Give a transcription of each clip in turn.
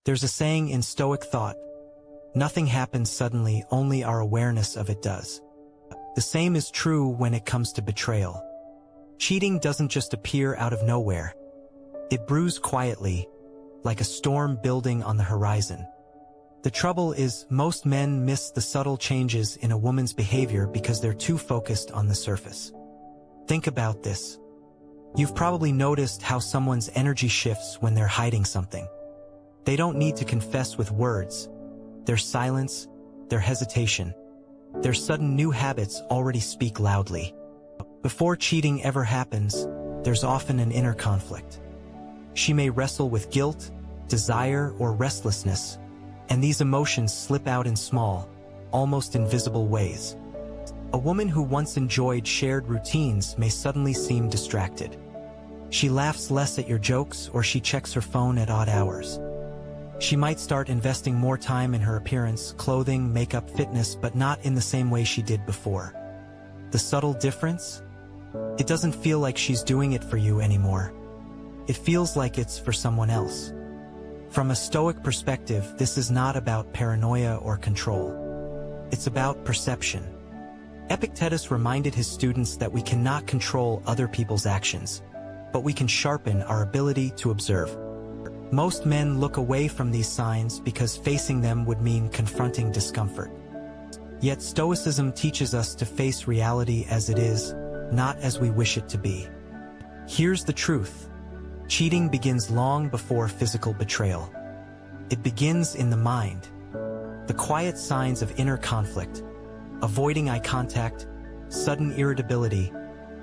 There's a saying in Stoic thought, nothing happens suddenly, only our awareness of it does. The same is true when it comes to betrayal. Cheating doesn't just appear out of nowhere. It brews quietly, like a storm building on the horizon. The trouble is, most men miss the subtle changes in a woman's behavior because they're too focused on the surface. Think about this. You've probably noticed how someone's energy shifts when they're hiding something. They don't need to confess with words. Their silence, their hesitation, their sudden new habits already speak loudly. Before cheating ever happens, there's often an inner conflict. She may wrestle with guilt, desire, or restlessness, and these emotions slip out in small, almost invisible ways. A woman who once enjoyed shared routines may suddenly seem distracted. She laughs less at your jokes, or she checks her phone at odd hours. She might start investing more time in her appearance, clothing, makeup, fitness, but not in the same way she did before. The subtle difference? It doesn't feel like she's doing it for you anymore. It feels like it's for someone else. From a Stoic perspective, this is not about paranoia or control. It's about perception. Epictetus reminded his students that we cannot control other people's actions, but we can sharpen our ability to observe. Most men look away from these signs because facing them would mean confronting discomfort. Yet Stoicism teaches us to face reality as it is, not as we wish it to be. Here's the truth. Cheating begins long before physical betrayal. It begins in the mind. The quiet signs of inner conflict, avoiding eye contact, sudden irritability,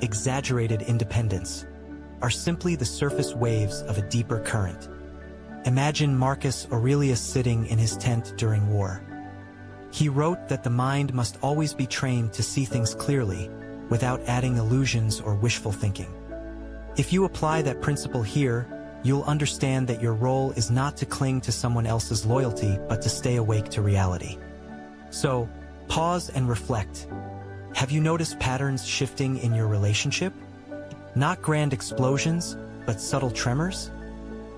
exaggerated independence, are simply the surface waves of a deeper current. Imagine Marcus Aurelius sitting in his tent during war. He wrote that the mind must always be trained to see things clearly, without adding illusions or wishful thinking. If you apply that principle here, you'll understand that your role is not to cling to someone else's loyalty, but to stay awake to reality. So, pause and reflect. Have you noticed patterns shifting in your relationship? Not grand explosions, but subtle tremors?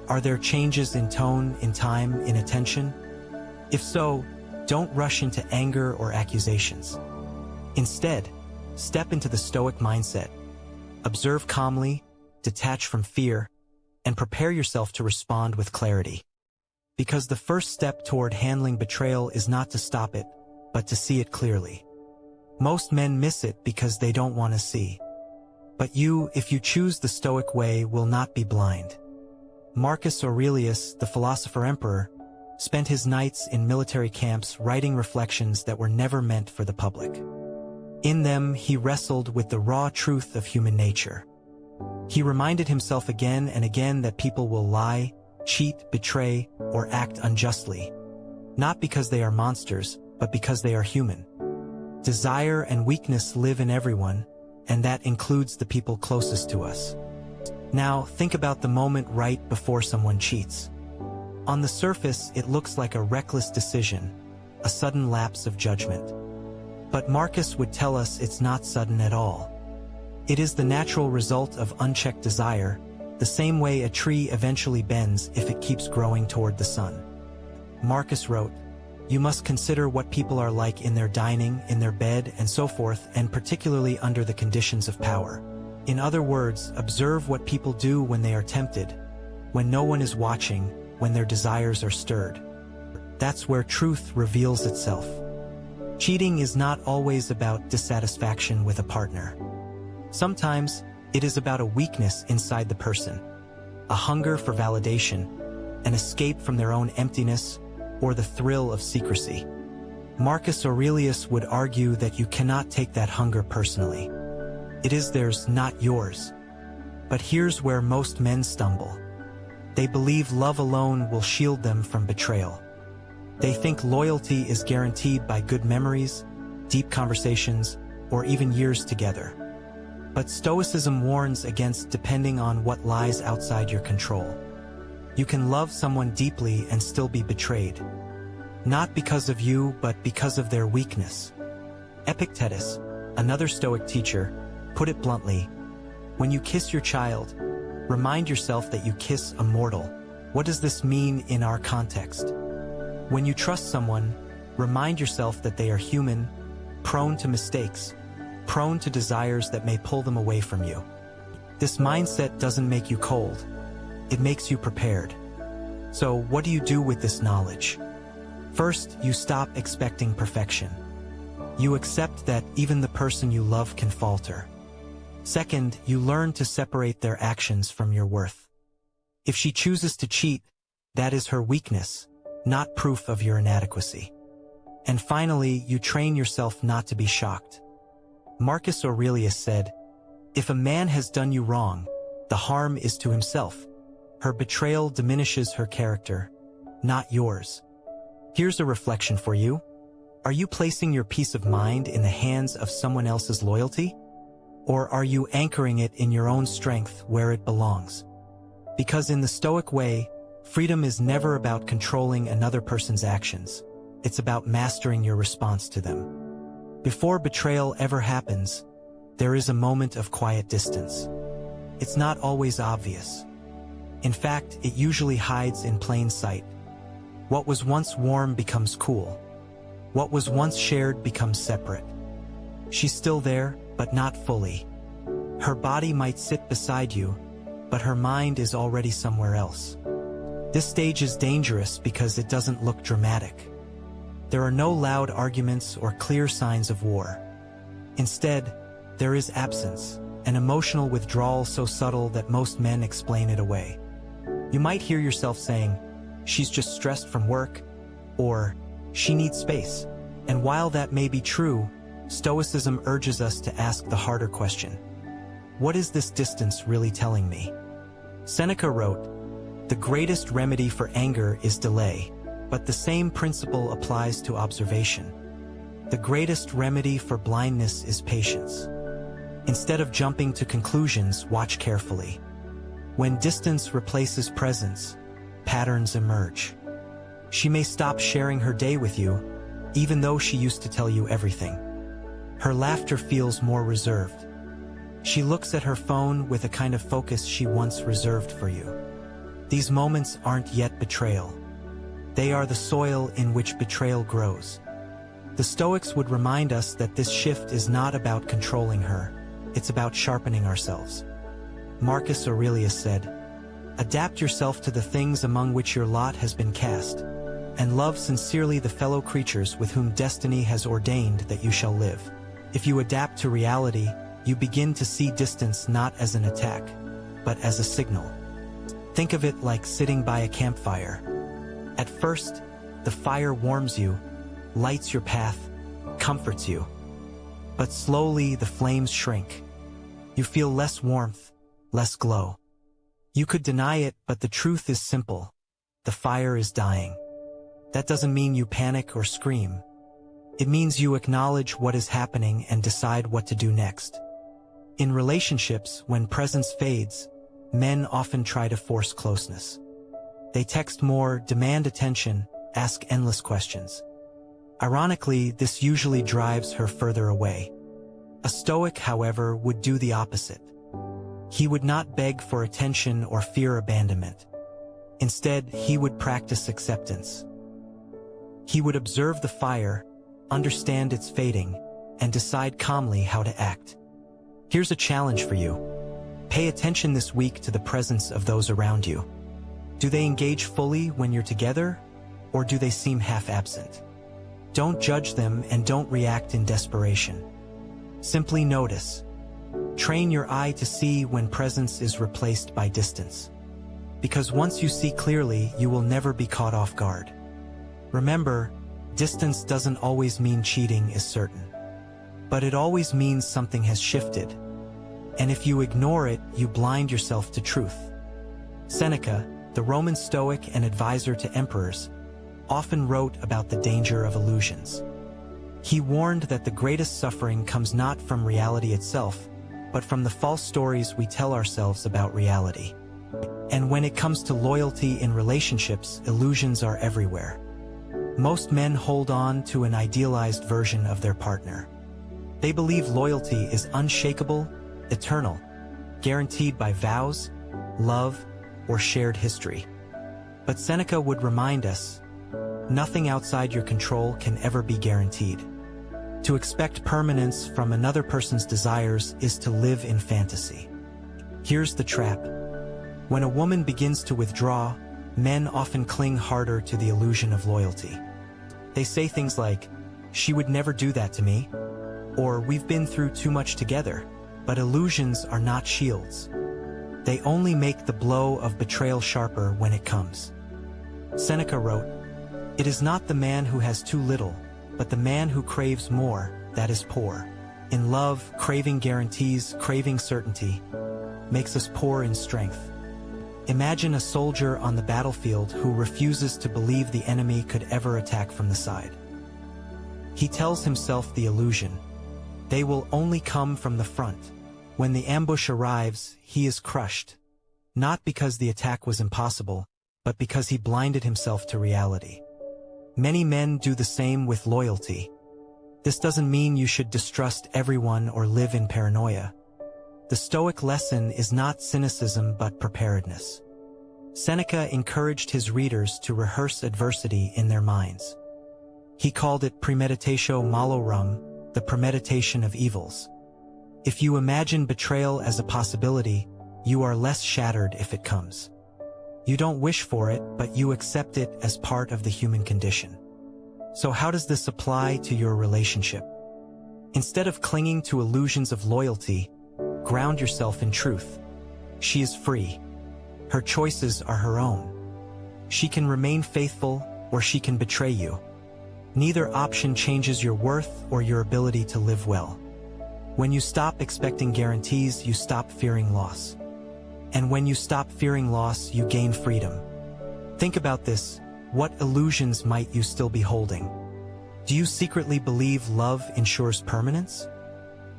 Are there changes in tone, in time, in attention? If so, don't rush into anger or accusations. Instead, step into the Stoic mindset. Observe calmly, detach from fear, and prepare yourself to respond with clarity. Because the first step toward handling betrayal is not to stop it, but to see it clearly. Most men miss it because they don't want to see. But you, if you choose the Stoic way, will not be blind. Marcus Aurelius, the philosopher-emperor, spent his nights in military camps writing reflections that were never meant for the public. In them, he wrestled with the raw truth of human nature. He reminded himself again and again that people will lie, cheat, betray, or act unjustly, not because they are monsters, but because they are human. Desire and weakness live in everyone, and that includes the people closest to us. Now, think about the moment right before someone cheats. On the surface, it looks like a reckless decision, a sudden lapse of judgment. But Marcus would tell us it's not sudden at all. It is the natural result of unchecked desire, the same way a tree eventually bends if it keeps growing toward the sun. Marcus wrote, "You must consider what people are like in their dining, in their bed, and so forth, and particularly under the conditions of power." In other words, observe what people do when they are tempted, when no one is watching, when their desires are stirred. That's where truth reveals itself. Cheating is not always about dissatisfaction with a partner. Sometimes, it is about a weakness inside the person, a hunger for validation, an escape from their own emptiness, or the thrill of secrecy. Marcus Aurelius would argue that you cannot take that hunger personally. It is theirs, not yours. But here's where most men stumble. They believe love alone will shield them from betrayal. They think loyalty is guaranteed by good memories, deep conversations, or even years together. But Stoicism warns against depending on what lies outside your control. You can love someone deeply and still be betrayed. Not because of you, but because of their weakness. Epictetus, another Stoic teacher, put it bluntly, when you kiss your child, remind yourself that you kiss a mortal, What does this mean in our context? When you trust someone, remind yourself that they are human, prone to mistakes, prone to desires that may pull them away from you. This mindset doesn't make you cold. It makes you prepared. So, what do you do with this knowledge? First, you stop expecting perfection. You accept that even the person you love can falter. Second, you learn to separate their actions from your worth. If she chooses to cheat, that is her weakness, not proof of your inadequacy. And finally, you train yourself not to be shocked. Marcus Aurelius said, "If a man has done you wrong, the harm is to himself. Her betrayal diminishes her character, not yours." Here's a reflection for you. Are you placing your peace of mind in the hands of someone else's loyalty? Or are you anchoring it in your own strength where it belongs? Because in the Stoic way, freedom is never about controlling another person's actions. It's about mastering your response to them. Before betrayal ever happens, there is a moment of quiet distance. It's not always obvious. In fact, it usually hides in plain sight. What was once warm becomes cool. What was once shared becomes separate. She's still there, but not fully. Her body might sit beside you, but her mind is already somewhere else. This stage is dangerous because it doesn't look dramatic. There are no loud arguments or clear signs of war. Instead, there is absence, an emotional withdrawal so subtle that most men explain it away. You might hear yourself saying, "She's just stressed from work," or "She needs space." And while that may be true, Stoicism urges us to ask the harder question. What is this distance really telling me? Seneca wrote, "The greatest remedy for anger is delay, but the same principle applies to observation. The greatest remedy for blindness is patience." Instead of jumping to conclusions, watch carefully. When distance replaces presence, patterns emerge. She may stop sharing her day with you, even though she used to tell you everything. Her laughter feels more reserved. She looks at her phone with a kind of focus she once reserved for you. These moments aren't yet betrayal. They are the soil in which betrayal grows. The Stoics would remind us that this shift is not about controlling her, it's about sharpening ourselves. Marcus Aurelius said, "Adapt yourself to the things among which your lot has been cast, and love sincerely the fellow creatures with whom destiny has ordained that you shall live." If you adapt to reality, you begin to see distance not as an attack, but as a signal. Think of it like sitting by a campfire. At first, the fire warms you, lights your path, comforts you. But slowly the flames shrink. You feel less warmth, less glow. You could deny it, but the truth is simple. The fire is dying. That doesn't mean you panic or scream. It means you acknowledge what is happening and decide what to do next. In relationships, when presence fades, men often try to force closeness. They text more, demand attention, ask endless questions. Ironically, this usually drives her further away. A Stoic, however, would do the opposite. He would not beg for attention or fear abandonment. Instead, he would practice acceptance. He would observe the fire, understand its fading, and decide calmly how to act. Here's a challenge for you. Pay attention this week to the presence of those around you. Do they engage fully when you're together, or do they seem half-absent? Don't judge them and don't react in desperation. Simply notice. Train your eye to see when presence is replaced by distance. Because once you see clearly, you will never be caught off guard. Remember, distance doesn't always mean cheating is certain. But it always means something has shifted. And if you ignore it, you blind yourself to truth. Seneca, the Roman Stoic and advisor to emperors, often wrote about the danger of illusions. He warned that the greatest suffering comes not from reality itself, but from the false stories we tell ourselves about reality. And when it comes to loyalty in relationships, illusions are everywhere. Most men hold on to an idealized version of their partner. They believe loyalty is unshakable, eternal, guaranteed by vows, love, or shared history. But Seneca would remind us, nothing outside your control can ever be guaranteed. To expect permanence from another person's desires is to live in fantasy. Here's the trap. When a woman begins to withdraw, men often cling harder to the illusion of loyalty. They say things like, "She would never do that to me," or "We've been through too much together." But illusions are not shields. They only make the blow of betrayal sharper when it comes. Seneca wrote, "It is not the man who has too little, but the man who craves more, that is poor." In love, craving guarantees, craving certainty, makes us poor in strength. Imagine a soldier on the battlefield who refuses to believe the enemy could ever attack from the side. He tells himself the illusion. They will only come from the front. When the ambush arrives, he is crushed, not because the attack was impossible, but because he blinded himself to reality. Many men do the same with loyalty. This doesn't mean you should distrust everyone or live in paranoia. The Stoic lesson is not cynicism but preparedness. Seneca encouraged his readers to rehearse adversity in their minds. He called it premeditatio malorum, the premeditation of evils. If you imagine betrayal as a possibility, you are less shattered if it comes. You don't wish for it, but you accept it as part of the human condition. So how does this apply to your relationship? Instead of clinging to illusions of loyalty, ground yourself in truth. She is free. Her choices are her own. She can remain faithful, or she can betray you. Neither option changes your worth or your ability to live well. When you stop expecting guarantees, you stop fearing loss. And when you stop fearing loss, you gain freedom. Think about this. What illusions might you still be holding? Do you secretly believe love ensures permanence?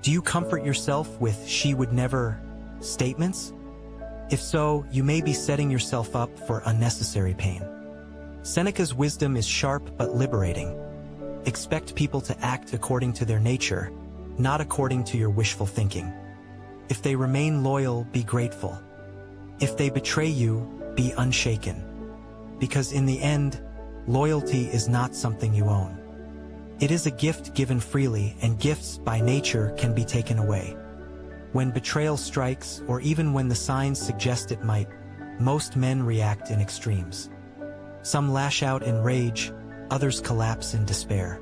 Do you comfort yourself with "she would never" statements? If so, you may be setting yourself up for unnecessary pain. Seneca's wisdom is sharp but liberating. Expect people to act according to their nature, not according to your wishful thinking. If they remain loyal, be grateful. If they betray you, be unshaken. Because in the end, loyalty is not something you own. It is a gift given freely, and gifts by nature can be taken away. When betrayal strikes, or even when the signs suggest it might, most men react in extremes. Some lash out in rage, others collapse in despair.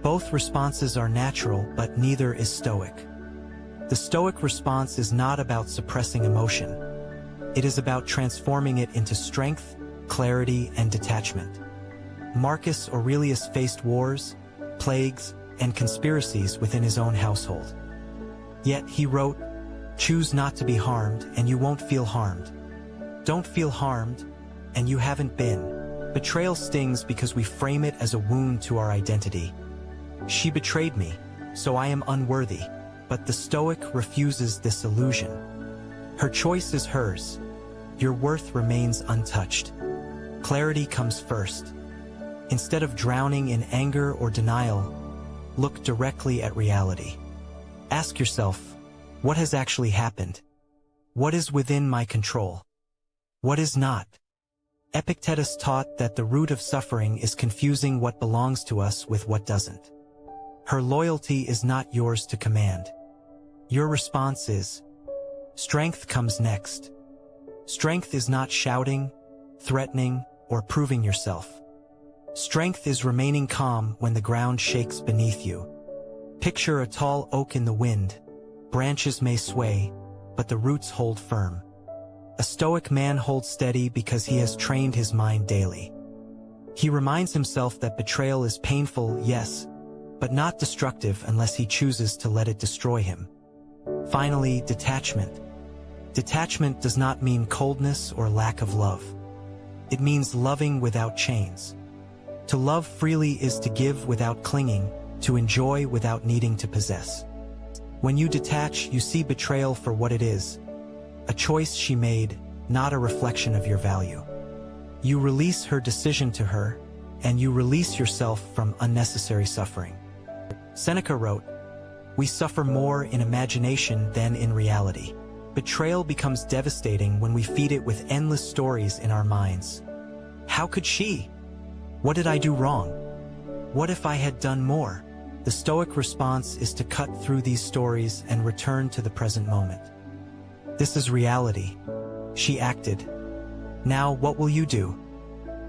Both responses are natural, but neither is Stoic. The Stoic response is not about suppressing emotion. It is about transforming it into strength, clarity, and detachment. Marcus Aurelius faced wars, plagues, and conspiracies within his own household. Yet he wrote, "Choose not to be harmed, and you won't feel harmed. Don't feel harmed, and you haven't been." Betrayal stings because we frame it as a wound to our identity. She betrayed me, so I am unworthy. But the Stoic refuses this illusion. Her choice is hers. Your worth remains untouched. Clarity comes first. Instead of drowning in anger or denial, look directly at reality. Ask yourself, what has actually happened? What is within my control? What is not? Epictetus taught that the root of suffering is confusing what belongs to us with what doesn't. Her loyalty is not yours to command. Your response is, strength comes next. Strength is not shouting, threatening, or proving yourself. Strength is remaining calm when the ground shakes beneath you. Picture a tall oak in the wind. Branches may sway, but the roots hold firm. A Stoic man holds steady because he has trained his mind daily. He reminds himself that betrayal is painful, yes, but not destructive unless he chooses to let it destroy him. Finally, detachment. Detachment does not mean coldness or lack of love. It means loving without chains. To love freely is to give without clinging, to enjoy without needing to possess. When you detach, you see betrayal for what it is, a choice she made, not a reflection of your value. You release her decision to her, and you release yourself from unnecessary suffering. Seneca wrote, "We suffer more in imagination than in reality." Betrayal becomes devastating when we feed it with endless stories in our minds. How could she? What did I do wrong? What if I had done more? The Stoic response is to cut through these stories and return to the present moment. This is reality. She acted. Now, what will you do?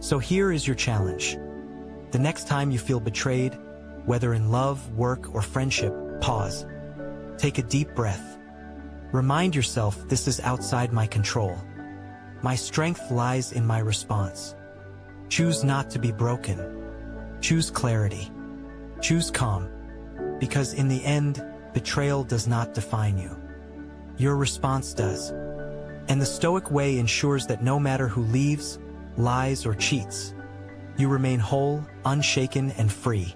So here is your challenge. The next time you feel betrayed, whether in love, work, or friendship, pause. Take a deep breath. Remind yourself this is outside my control. My strength lies in my response. Choose not to be broken. Choose clarity. Choose calm. Because in the end, betrayal does not define you. Your response does. And the Stoic way ensures that no matter who leaves, lies, or cheats, you remain whole, unshaken, and free.